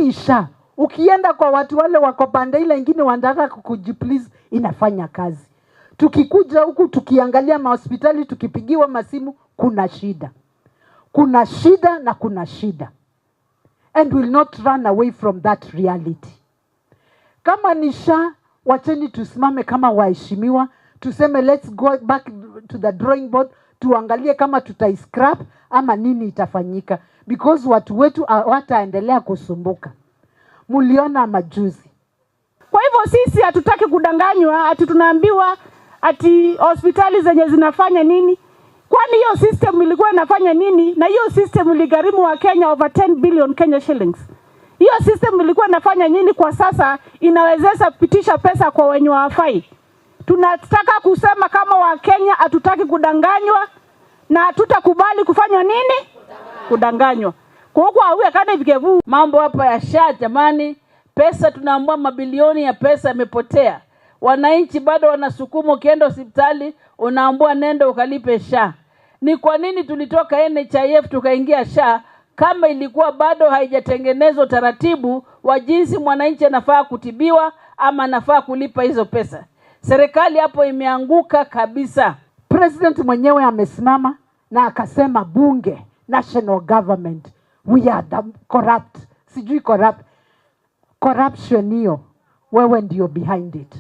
hii SHA ukienda kwa watu wale wako pande ile ingine wanataka kukujiplease, inafanya kazi. Tukikuja huku tukiangalia mahospitali, tukipigiwa masimu, kuna shida. Kuna shida na kuna shida. And will not run away from that reality. Kama ni SHA, wacheni tusimame kama waheshimiwa, tuseme let's go back to the drawing board, tuangalie kama tutaiscrap ama nini itafanyika, because watu wetu wataendelea kusumbuka. Muliona majuzi. Kwa hivyo sisi hatutaki kudanganywa ati tunaambiwa ati hospitali zenye zinafanya nini. Kwani hiyo system ilikuwa inafanya nini? Na hiyo system iligharimu wa Kenya over 10 billion Kenya shillings. Hiyo system ilikuwa inafanya nini kwa sasa inawezesha kupitisha pesa kwa wenye hawafai? Tunataka kusema kama wa Kenya hatutaki kudanganywa na hatutakubali kufanya nini? Kudanganywa. Kwa hiyo huyu kana vikevu mambo hapa ya SHA jamani, pesa tunaambia mabilioni ya pesa yamepotea. Wananchi bado wanasukuma, ukienda hospitali unaambua nenda ukalipe SHA. Ni kwa nini tulitoka NHIF tukaingia SHA kama ilikuwa bado haijatengenezwa taratibu wa jinsi mwananchi anafaa kutibiwa ama anafaa kulipa hizo pesa? Serikali hapo imeanguka kabisa. President mwenyewe amesimama na akasema bunge, national government, we are the corrupt. Sijui corrupt. Corruption hiyo, wewe ndio behind it.